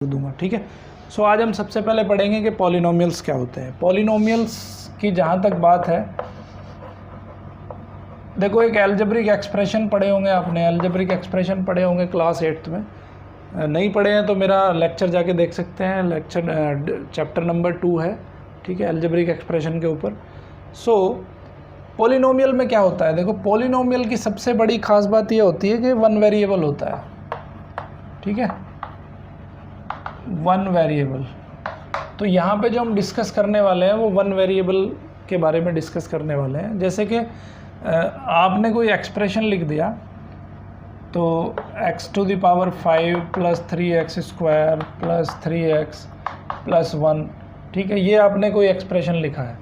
दूंगा, ठीक है। सो आज हम सबसे पहले पढ़ेंगे कि पॉलिनोमियल्स क्या होते हैं। पॉलिनोमियल्स की जहाँ तक बात है, देखो एक एल्जेब्रिक एक्सप्रेशन पढ़े होंगे आपने, एल्जेब्रिक एक्सप्रेशन पढ़े होंगे क्लास 8th में। नहीं पढ़े हैं तो मेरा लेक्चर जाके देख सकते हैं, लेक्चर चैप्टर नंबर 2 है, ठीक है, एल्जेब्रिक एक्सप्रेशन के ऊपर। सो पॉलिनोमियल में क्या होता है, देखो पॉलिनोमियल की सबसे बड़ी खास बात ये होती है कि वन वेरिएबल होता है, ठीक है, वन वेरिएबल। तो यहाँ पे जो हम डिस्कस करने वाले हैं वो वन वेरिएबल के बारे में डिस्कस करने वाले हैं। जैसे कि आपने कोई एक्सप्रेशन लिख दिया, तो x to the power 5 plus 3x square plus 3x plus 1, ठीक है, ये आपने कोई एक्सप्रेशन लिखा है।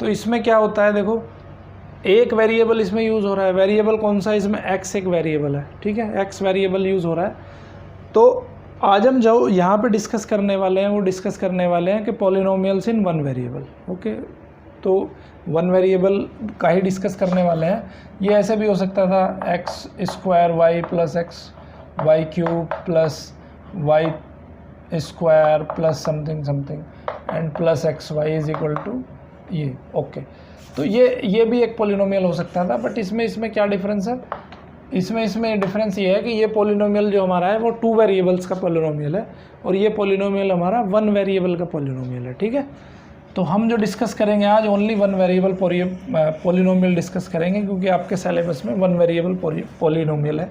तो इसमें क्या होता है, देखो एक वेरिएबल इसमें यूज़ हो रहा है। वेरिएबल कौन सा है इसमें, x एक वेरिएबल है, ठीक है, x वेरिएबल यूज़ हो रहा है। तो आज हम जो यहाँ पे डिस्कस करने वाले हैं वो डिस्कस करने वाले हैं कि polynomials in one variable, okay. तो वन वेरिएबल का ही डिस्कस करने वाले हैं। ये ऐसे भी हो सकता था x square y plus x y cube plus y square plus something something and plus x y is equal to ये, ओके। तो ये भी एक पॉलिनोमियल हो सकता था, बट इसमें क्या डिफरेंस है, इसमें डिफरेंस ये है कि ये पॉलिनोमियल जो हमारा है वो टू वेरिएबल्स का पॉलिनोमियल है और ये पॉलिनोमियल हमारा वन वेरिएबल का पॉलिनोमियल है, ठीक है। तो हम जो डिस्कस करेंगे आज only one variable polynomial discuss करेंगे, क्योंकि आपके सिलेबस में वन वेरिएबल पॉलिनोमियल है।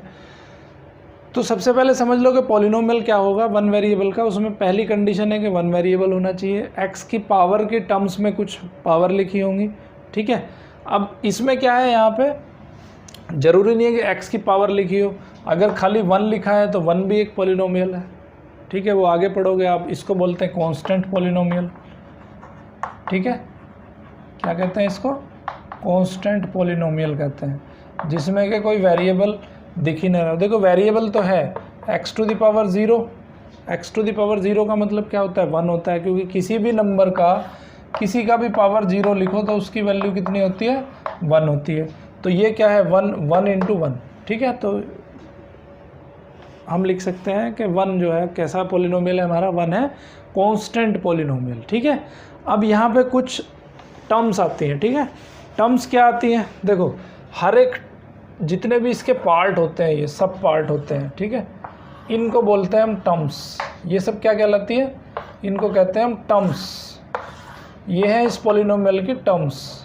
तो सबसे पहले समझ लो कि पॉलिनोमियल क्या होगा वन वेरिएबल का। उसमें पहली कंडीशन है कि वन वेरिएबल होना चाहिए, एक्स की पावर के टर्म्स में कुछ पावर लिखी होंगी, ठीक है। अब इसमें क्या है, यहाँ पे ज़रूरी नहीं है कि x की पावर लिखी हो, अगर खाली 1 लिखा है तो 1 भी एक पॉलिनोमियल है, ठीक है। वो आगे पढ़ोगे आप, इसको बोलते हैं कांस्टेंट पॉलिनोमियल, ठीक है। क्या कहते हैं इसको, कांस्टेंट पॉलिनोमियल कहते हैं, जिसमें कि कोई वेरिएबल दिख ही नहीं रहा। देखो वेरिएबल तो है x to the power 0, x to the power 0 का मतलब क्या होता है, 1 होता है, क्योंकि किसी भी नंबर का किसी का भी पावर 0 लिखो तो उसकी वैल्यू कितनी होती है, 1 होती है। तो ये क्या है, 1 इंटू 1, ठीक है। तो हम लिख सकते हैं कि 1 जो है कैसा पॉलिनोमियल है हमारा, 1 है कांस्टेंट पॉलिनोमियल, ठीक है। अब यहाँ पे कुछ टर्म्स आती हैं, ठीक है। टर्म्स क्या आती हैं, देखो हर एक जितने भी इसके पार्ट होते हैं, ये सब पार्ट होते हैं, ठीक है, इनको बोलते हैं हम टर्म्स। ये सब क्या कहलाती है, इनको कहते हैं हम टर्म्स। ये है इस पॉलिनोमियल की टर्म्स।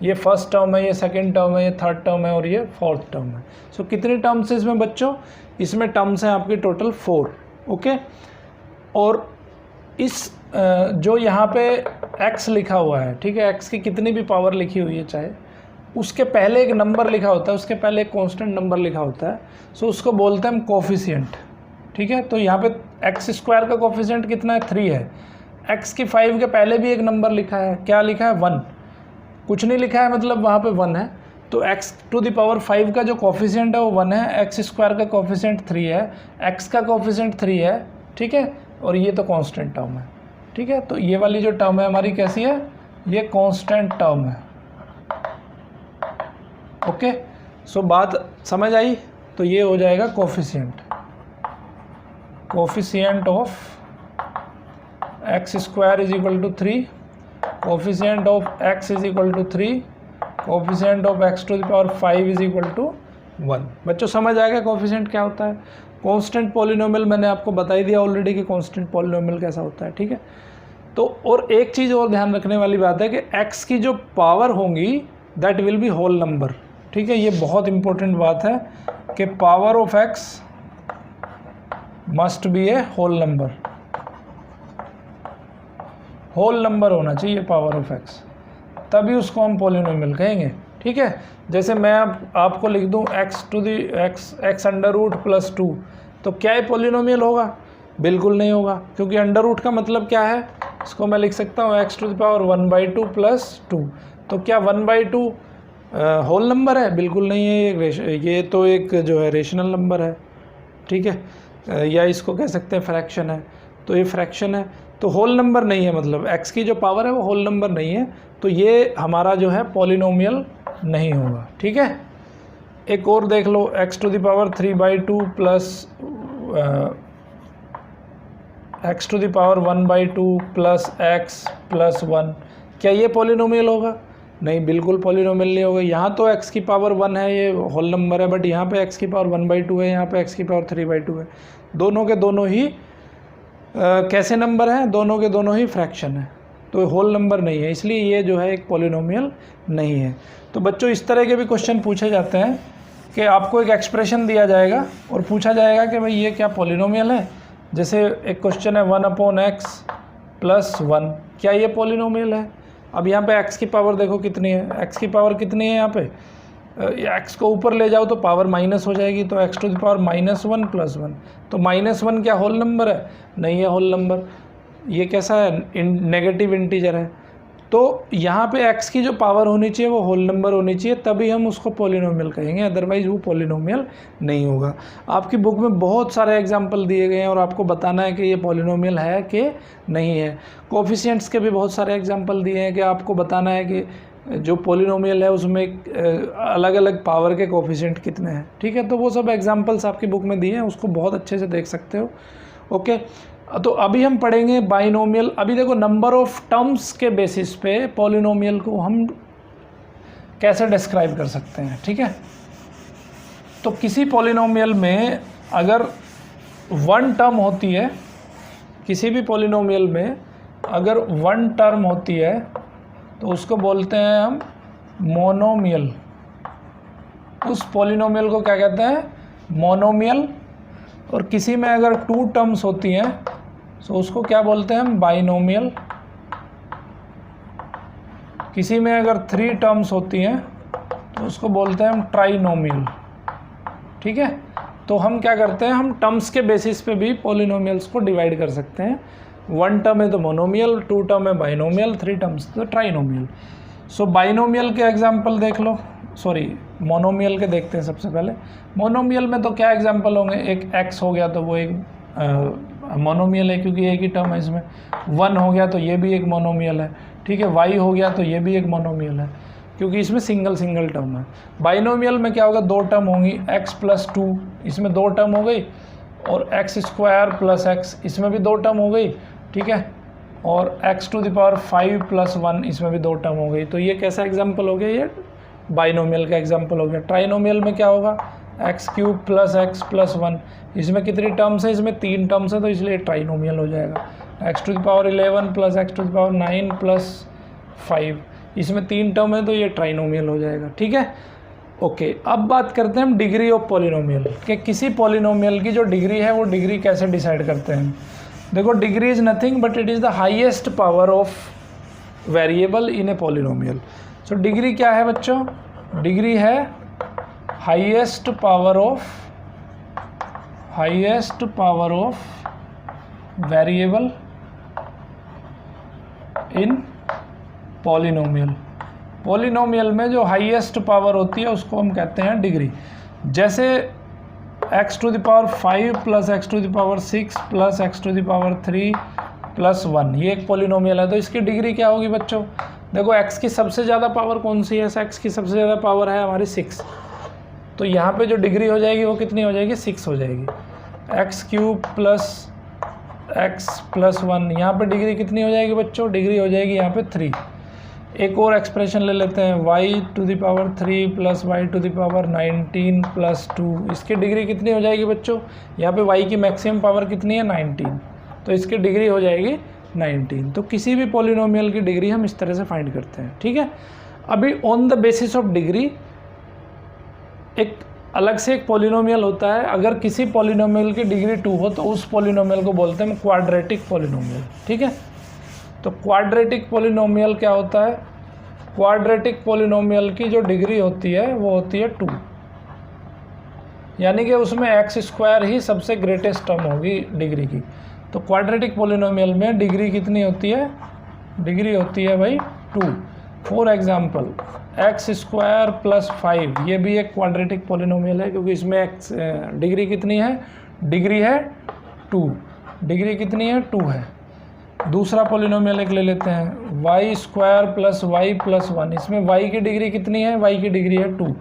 ये फर्स्ट टर्म है, ये सेकंड टर्म है, ये थर्ड टर्म है और ये फोर्थ टर्म है। सो कितनी टर्म्स है इसमें बच्चों, इसमें टर्म्स हैं आपकी टोटल 4, ओके। और इस जो यहाँ पे x लिखा हुआ है, ठीक है, x की कितनी भी पावर लिखी हुई है चाहे, उसके पहले एक नंबर लिखा होता है, उसके पहले एक कांस्टेंट नंबर लिखा होता है। सो उसको बोलते हैं हम कोफिशिएंट, ठीक है। तो यहाँ पे एक्स स्क्वायर का कोफिशिएंट कितना है, 3 है। x की 5 के पहले भी एक नंबर लिखा है, क्या लिखा है, 1, कुछ नहीं लिखा है मतलब वहाँ पे 1 है। तो x टू द पावर 5 का जो कोफिशिएंट है वो 1 है, एक्स स्क्वायर का कोफिशिएंट 3 है, x का कोफिशिएंट 3 है, ठीक है, और ये तो कांस्टेंट टर्म है, ठीक है। तो ये वाली जो टर्म है हमारी कैसी है, ये कांस्टेंट टर्म है, ओके। सो बात समझ आई। तो ये हो जाएगा coefficient of x square is equal to 3, coefficient of x is equal to 3, coefficient of x to the power 5 is equal to 1। बच्चों समझ आएगा कोफिशिएंट क्या होता है। कांस्टेंट पॉलिनोमियल मैंने आपको बता ही दिया ऑलरेडी कि कांस्टेंट पॉलिनोमियल कैसा होता है, ठीक है। तो और एक चीज़ और ध्यान रखने वाली बात है कि x की जो पावर होंगी that will be whole number, ठीक है। ये बहुत इंपॉर्टेंट बात है कि power of x must be a whole number, whole number होना चाहिए पावर ऑफ x, तभी उसको हम पॉलिनोमियल कहेंगे, ठीक है। जैसे मैं आपको लिख दूं x अंडर रूट प्लस 2, तो क्या ये पॉलिनोमियल होगा, बिल्कुल नहीं होगा, क्योंकि अंडर रूट का मतलब क्या है, इसको मैं लिख सकता हूँ x to the power 1/2 plus 2। तो क्या 1/2 होल नंबर है, बिल्कुल नहीं है, ये तो एक जो है रेशनल नंबर है, ठीक है, या इसको कह सकते हैं फ्रैक्शन है। तो ये फ्रैक्शन है, तो होल नंबर नहीं है, मतलब x की जो पावर है वो होल नंबर नहीं है, तो ये हमारा जो है पॉलिनोमियल नहीं होगा, ठीक है। एक और देख लो, x to the power 3/2 plus x to the power 1/2 plus x plus 1, क्या ये पॉलिनोमियल होगा? नहीं, बिल्कुल पॉलिनोमियल नहीं होगा। यहाँ तो x की पावर 1 है, ये होल नंबर है, बट यहाँ पे x की पावर 1/2 है, यहाँ पे x की पावर 3/2 है। दोनों के दोनों ही कैसे नंबर हैं? दोनों के दोनों ही फ्रैक्शन है, तो होल नंबर नहीं है, इसलिए ये जो है एक पॉलिनोमियल नहीं है। तो बच्चों इस तरह के भी क्वेश्चन पूछे जाते हैं कि आपको एक एक्सप्रेशन दिया जाएगा और पूछा जाएगा कि भाई ये क्या पॉलिनोमियल है। जैसे एक क्वेश्चन है 1/x प्लस 1, क्या ये पॉलिनोमियल है? अब यहाँ पे x की पावर देखो कितनी है, x की पावर कितनी है यहाँ पे, x को ऊपर ले जाओ तो पावर माइनस हो जाएगी, तो x to the power -1 plus 1, तो -1 क्या होल नंबर है? नहीं है होल नंबर, ये कैसा है? नेगेटिव इंटीजर है। तो यहाँ पे x की जो पावर होनी चाहिए वो होल नंबर होनी चाहिए, तभी हम उसको पॉलिनोमियल कहेंगे, अदरवाइज वो पॉलिनोमियल नहीं होगा। आपकी बुक में बहुत सारे एग्जांपल दिए गए हैं और आपको बताना है कि ये पॉलिनोमियल है कि नहीं है। कोफिशिएंट्स के भी बहुत सारे एग्जांपल दिए हैं कि आपको बताना है कि जो पॉलिनोमियल है उसमें अलग अलग पावर के कोफिशिएंट कितने हैं, ठीक है। तो वो सब एग्जांपल्स आपकी बुक में दिए हैं, उसको बहुत अच्छे से देख सकते हो। ओके, तो अभी हम पढ़ेंगे बाइनोमियल। अभी देखो नंबर ऑफ टर्म्स के बेसिस पे पॉलिनोमियल को हम कैसे डिस्क्राइब कर सकते हैं, ठीक है। तो किसी पॉलिनोमियल में अगर वन टर्म होती है, किसी भी पॉलिनोमियल में अगर वन टर्म होती है तो उसको बोलते हैं हम मोनोमियल। उस पॉलिनोमियल को क्या कहते हैं? मोनोमियल। और किसी में अगर टू टर्म्स होती हैं तो उसको क्या बोलते हैं हम? बाइनोमियल। किसी में अगर थ्री टर्म्स होती हैं तो उसको बोलते हैं हम ट्राइनोमियल, ठीक है। तो हम क्या करते हैं, हम टर्म्स के बेसिस पे भी पॉलिनोमियल्स को डिवाइड कर सकते हैं। वन टर्म है तो मोनोमियल, टू टर्म है बाइनोमियल, थ्री टर्म्स तो ट्राइनोमियल। सो बाइनोमियल के एग्जांपल देख लो, सॉरी मोनोमियल के देखते हैं सबसे पहले। मोनोमियल में तो क्या एग्जांपल होंगे? एक x हो गया तो वो एक मोनोमियल है क्योंकि एक ही टर्म है इसमें। 1 हो गया तो ये भी एक मोनोमियल है, ठीक है। y हो गया तो ये भी एक मोनोमियल है क्योंकि इसमें सिंगल टर्म है। बाइनोमियल में क्या होगा? दो टर्म होंगी, x प्लस 2, इसमें दो टर्म हो गई, और x स्क्वायर प्लस x, इसमें भी दो टर्म हो गई, ठीक है। और x to the power 5 plus 1, इसमें भी दो टर्म हो गई। तो ये कैसा एग्जाम्पल हो गया? ये बाइनोमियल का एग्जाम्पल हो गया। ट्राइनोमियल में क्या होगा? x³ प्लस x प्लस 1, इसमें कितनी टर्म्स है? इसमें 3 टर्म्स है, तो इसलिए ट्राइनोमियल हो जाएगा। x to the power 11 plus x to the power 9 plus 5, इसमें 3 टर्म है तो ये ट्राइनोमियल हो जाएगा, ठीक है। ओके, अब बात करते हैं हम डिग्री ऑफ पॉलिनोमियल, कि किसी पॉलिनोमियल की जो डिग्री है वो डिग्री कैसे डिसाइड करते हैं। देखो, degree is nothing but it is the highest power of variable in a polynomial. So degree क्या है बच्चों? डिग्री है highest power of variable in polynomial. Polynomial में जो हाईएस्ट पावर होती है उसको हम कहते हैं डिग्री। जैसे x to the power 5 plus x to the power 6 plus x to the power 3 plus 1, ये एक पॉलिनोमियल है, तो इसकी डिग्री क्या होगी बच्चों? देखो x की सबसे ज़्यादा पावर कौन सी है? x की सबसे ज़्यादा पावर है हमारी 6, तो यहाँ पे जो डिग्री हो जाएगी वो कितनी हो जाएगी? 6 हो जाएगी। x³ प्लस x प्लस 1, यहाँ पे डिग्री कितनी हो जाएगी बच्चों? डिग्री हो जाएगी यहाँ पे 3। एक और एक्सप्रेशन ले लेते हैं, y to the power 3 plus y to the power 19 plus 2, इसकी डिग्री कितनी हो जाएगी बच्चों? यहाँ पे y की मैक्सिमम पावर कितनी है? 19, तो इसकी डिग्री हो जाएगी 19। तो किसी भी पॉलिनोमियल की डिग्री हम इस तरह से फाइंड करते हैं, ठीक है। अभी on the basis of degree एक अलग से एक पॉलिनोमियल होता है। अगर किसी पॉलिनोमियल की डिग्री 2 हो तो उस पॉलिनोमियल को बोलते हैं क्वाड्रेटिक पॉलिनोमियल, ठीक है। तो क्वाड्रेटिक पॉलिनोमियल क्या होता है? क्वाड्रेटिक पॉलिनोमियल की जो डिग्री होती है वो होती है 2, यानी कि उसमें x² ही सबसे ग्रेटेस्ट टर्म होगी डिग्री की। तो क्वाड्रेटिक पॉलिनोमियल में डिग्री कितनी होती है? डिग्री होती है भाई 2। फॉर एग्जांपल x² प्लस 5, ये भी एक क्वाड्रेटिक पॉलिनोमियल है क्योंकि इसमें डिग्री कितनी है? डिग्री है 2। डिग्री कितनी है? 2 है। दूसरा पॉलिनोमियल एक ले लेते हैं, y² प्लस y प्लस 1, इसमें y की डिग्री कितनी है? y की डिग्री है 2,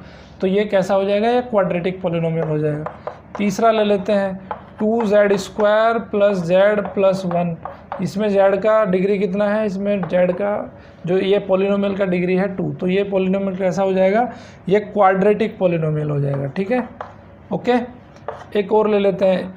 तो ये कैसा हो जाएगा? ये क्वाड्रेटिक पॉलिनोमियल हो जाएगा। तीसरा ले लेते हैं 2z² प्लस z प्लस 1, इसमें z का डिग्री कितना है, इसमें z का जो ये पॉलिनोमियल का डिग्री है 2, तो ये पॉलिनोमियल कैसा हो जाएगा, ये क्वाड्रेटिक पॉलिनोमियल हो जाएगा। ठीक है, ओके। एक और ले लेते हैं,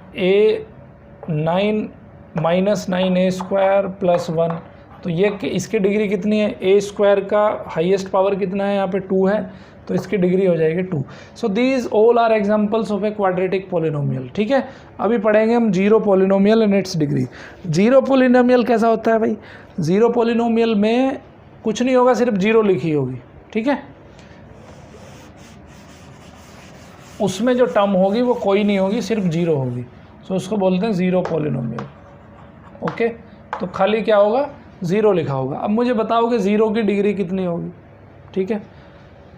a9 माइनस 9a² प्लस 1, तो ये इसकी डिग्री कितनी है, a² का हाईएस्ट पावर कितना है, यहाँ पे 2 है, तो इसकी डिग्री हो जाएगी 2। So these all are examples of a quadratic polynomial. ठीक है, अभी पढ़ेंगे हम zero polynomial and its degree. Zero polynomial कैसा होता है भाई, जीरो पॉलिनोमियल में कुछ नहीं होगा, सिर्फ जीरो लिखी होगी। ठीक है, उसमें जो टर्म होगी वो कोई नहीं होगी, सिर्फ जीरो होगी, सो उसको बोलते हैं जीरो पॉलिनोमियल। ओके, तो खाली क्या होगा, ज़ीरो लिखा होगा। अब मुझे बताओ कि ज़ीरो की डिग्री कितनी होगी। ठीक है,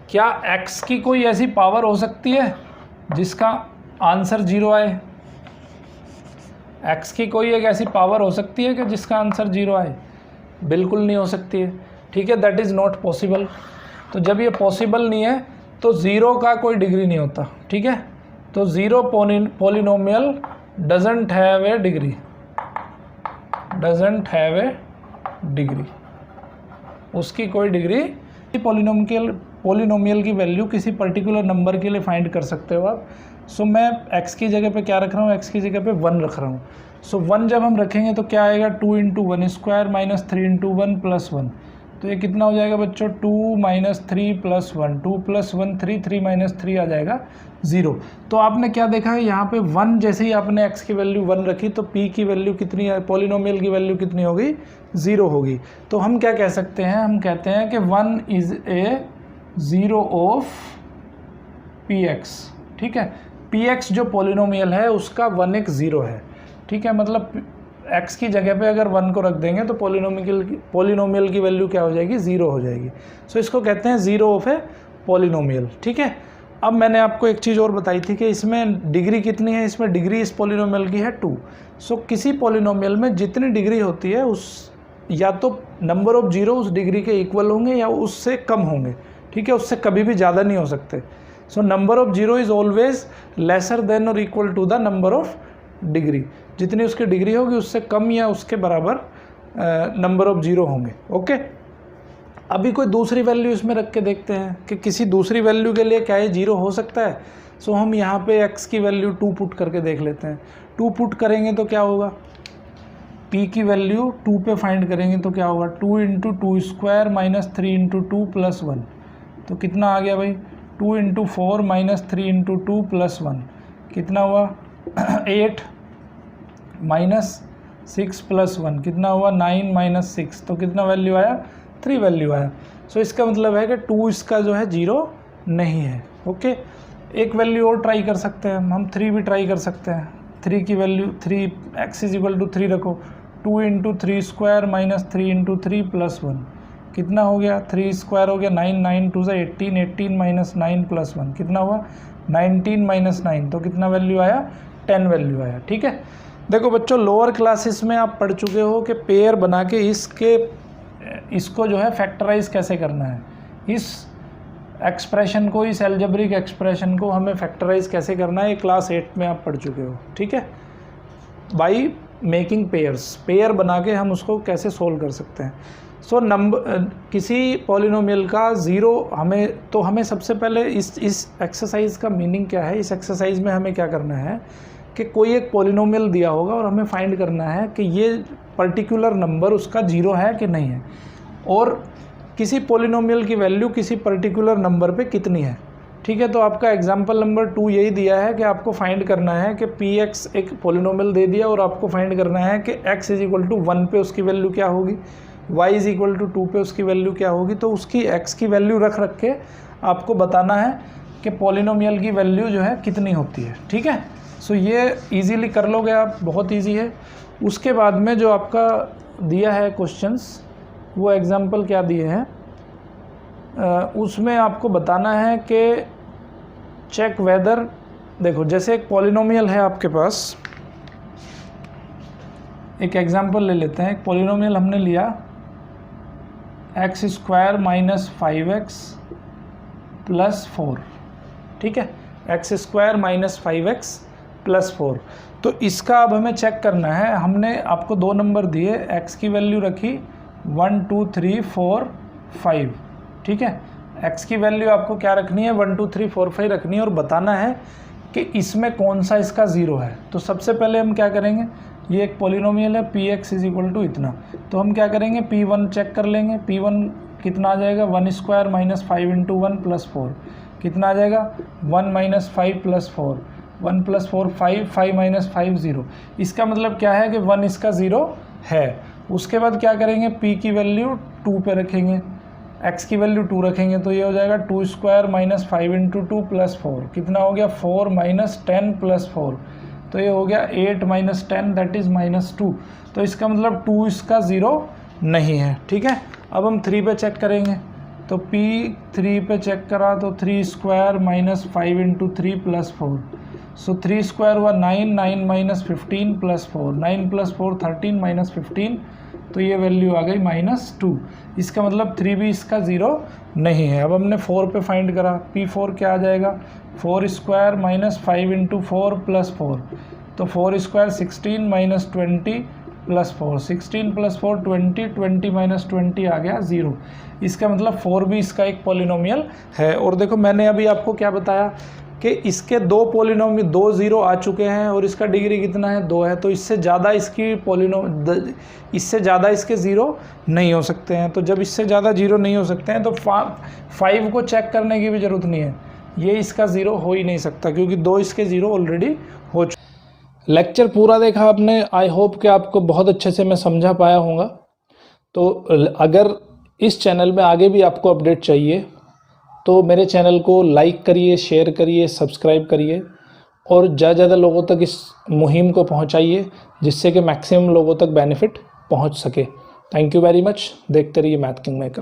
क्या x की कोई ऐसी पावर हो सकती है जिसका आंसर जीरो आए, x की कोई एक ऐसी पावर हो सकती है कि जिसका आंसर जीरो आए, बिल्कुल नहीं हो सकती है। ठीक है, दैट इज़ नॉट पॉसिबल। तो जब ये पॉसिबल नहीं है तो ज़ीरो का कोई डिग्री नहीं होता। ठीक है, तो zero polynomial doesn't have a degree, doesn't have a degree, उसकी कोई डिग्री। पॉलिनोमियल की वैल्यू किसी पर्टिकुलर नंबर के लिए फाइंड कर सकते हो आप। सो मैं x की जगह पे क्या रख रहा हूँ, x की जगह पे 1 रख रहा हूँ। सो 1 जब हम रखेंगे तो क्या आएगा, 2 × 1² माइनस 3 × 1 प्लस 1, तो ये कितना हो जाएगा बच्चों, 2 माइनस 3 प्लस 1, 2 प्लस 1 3, 3 माइनस 3 आ जाएगा 0। तो आपने क्या देखा है यहाँ पे 1, जैसे ही आपने x की वैल्यू 1 रखी तो p की वैल्यू कितनी है, पॉलिनोमियल की वैल्यू कितनी होगी, 0 होगी। तो हम क्या कह सकते हैं, हम कहते हैं कि 1 is a zero of px। ठीक है, px जो पॉलिनोमियल है उसका 1 एक ज़ीरो है। ठीक है, मतलब x की जगह पे अगर 1 को रख देंगे तो पॉलिनोमियल की वैल्यू क्या हो जाएगी, 0 हो जाएगी। सो इसको कहते हैं ज़ीरो ऑफ ए पॉलिनोमियल। ठीक है, अब मैंने आपको एक चीज़ और बताई थी कि इसमें डिग्री कितनी है, इसमें डिग्री इस पॉलिनोमियल की है 2। सो किसी पॉलिनोमियल में जितनी डिग्री होती है उस या तो नंबर ऑफ जीरो उस डिग्री के इक्वल होंगे या उससे कम होंगे। ठीक है, उससे कभी भी ज़्यादा नहीं हो सकते। So number of zero is always lesser than और equal to the number of degree, जितनी उसकी डिग्री होगी उससे कम या उसके बराबर नंबर ऑफ जीरो होंगे। ओके, अभी कोई दूसरी वैल्यू इसमें रख के देखते हैं कि किसी दूसरी वैल्यू के लिए क्या ये जीरो हो सकता है। सो हम यहाँ पे x की वैल्यू 2 पुट करके देख लेते हैं। 2 पुट करेंगे तो क्या होगा, p की वैल्यू 2 पे फाइंड करेंगे तो क्या होगा, 2 × 2² माइनस 3 × 2 प्लस 1, तो कितना आ गया भाई, 2 × 4 माइनस 3 × 2 प्लस 1, कितना हुआ 8 माइनस 6 प्लस 1, कितना हुआ 9 माइनस 6, तो कितना वैल्यू आया, 3 वैल्यू आया। सो इसका मतलब है कि 2 इसका जो है जीरो नहीं है। ओके, एक वैल्यू और ट्राई कर सकते हैं हम 3 भी ट्राई कर सकते हैं। 3 की वैल्यू 3, x = 3 रखो, 2 × 3² माइनस 3 × 3 प्लस 1, कितना हो गया, 3² हो गया 9, 9 2 × 18, 18 माइनस 9 प्लस 1, कितना हुआ 19 माइनस 9, तो कितना वैल्यू आया, 10 वैल्यू आया। ठीक है, देखो बच्चों लोअर क्लासेस में आप पढ़ चुके हो कि पेयर बना के इसको जो है फैक्टराइज कैसे करना है, इस एक्सप्रेशन को, इस एल्जेब्रिक एक्सप्रेशन को हमें फैक्टराइज कैसे करना है, ये क्लास 8 में आप पढ़ चुके हो। ठीक है, बाई मेकिंग पेयर्स, पेयर बना के हम उसको कैसे सोल्व कर सकते हैं। सो किसी पॉलिनोमियल का ज़ीरो हमें सबसे पहले इस एक्सरसाइज का मीनिंग क्या है, इस एक्सरसाइज में हमें क्या करना है कि कोई एक पॉलिनोमियल दिया होगा और हमें फाइंड करना है कि ये पर्टिकुलर नंबर उसका जीरो है कि नहीं है, और किसी पॉलिनोमियल की वैल्यू किसी पर्टिकुलर नंबर पे कितनी है। ठीक है, तो आपका एग्जांपल नंबर 2 यही दिया है कि आपको फाइंड करना है कि px एक पॉलिनोमियल दे दिया और आपको फाइंड करना है कि x = 1 पे उसकी वैल्यू क्या होगी, y = 2 पे उसकी वैल्यू क्या होगी। तो उसकी x की वैल्यू रख के आपको बताना है कि पॉलिनोमियल की वैल्यू जो है कितनी होती है। ठीक है, सो ये इजीली कर लोगे आप, बहुत इजी है। उसके बाद में जो आपका दिया है क्वेश्चंस, वो एग्जांपल क्या दिए हैं, उसमें आपको बताना है कि चेक वेदर, देखो जैसे एक पॉलिनोमियल है आपके पास, एक एग्जांपल ले लेते हैं। एक पॉलिनोमियल हमने लिया x² माइनस 5x प्लस 4। ठीक है, x² माइनस 5x +4। तो इसका अब हमें चेक करना है। हमने आपको 2 नंबर दिए, x की वैल्यू रखी 1 2 3 4 5, ठीक है। x की वैल्यू आपको क्या रखनी है, 1 2 3 4 5 रखनी है और बताना है कि इसमें कौन सा इसका ज़ीरो है। तो सबसे पहले हम क्या करेंगे, ये एक पॉलिनोमियल है px = इतना, तो हम क्या करेंगे p1 चेक कर लेंगे। p1 कितना आ जाएगा, 1² - 5 × 1 + 4 कितना आ जाएगा 1 - 5 + 4, 1 + 4 5, 5 - 5 0। इसका मतलब क्या है कि 1 इसका ज़ीरो है। उसके बाद क्या करेंगे, p की वैल्यू 2 पे रखेंगे, x की वैल्यू 2 रखेंगे, तो ये हो जाएगा 2² - 5 × 2 + 4 कितना हो गया 4 - 10 + 4, तो ये हो गया 8 - 10 दैट इज़ -2। तो इसका मतलब 2 इसका ज़ीरो नहीं है, ठीक है। अब हम 3 पे चेक करेंगे, तो p 3 पे चेक करा तो 3² - 5 × 3 + 4, सो 3² हुआ 9, 9 - 15 + 4, 9 + 4 13 - 15, तो ये वैल्यू आ गई -2। इसका मतलब 3 भी इसका ज़ीरो नहीं है। अब हमने 4 पे फाइंड करा, p4 क्या आ जाएगा 4² - 5 × 4 + 4, तो 4² 16 - 20 + 4, 16 + 4 20, 20 - 20 आ गया 0। इसका मतलब 4 भी इसका एक पॉलिनोमियल है। और देखो मैंने अभी आपको क्या बताया कि इसके 2 पॉलिनोमियल 2 ज़ीरो आ चुके हैं और इसका डिग्री कितना है 2 है, तो इससे ज़्यादा इससे ज़्यादा इसके ज़ीरो नहीं हो सकते हैं। तो जब इससे ज़्यादा ज़ीरो नहीं हो सकते हैं तो 5 को चेक करने की भी ज़रूरत नहीं है, ये इसका ज़ीरो हो ही नहीं सकता क्योंकि 2 इसके ज़ीरो ऑलरेडी हो चुके। लेक्चर पूरा देखा आपने, आई होप कि आपको बहुत अच्छे से मैं समझा पाया होऊंगा। तो अगर इस चैनल में आगे भी आपको अपडेट चाहिए तो मेरे चैनल को लाइक करिए, शेयर करिए, सब्सक्राइब करिए और ज़्यादा ज़्यादा लोगों तक इस मुहिम को पहुंचाइए जिससे कि मैक्सिमम लोगों तक बेनिफिट पहुंच सके। Thank you very much. देखते रहिए मैथ किंग मेकर।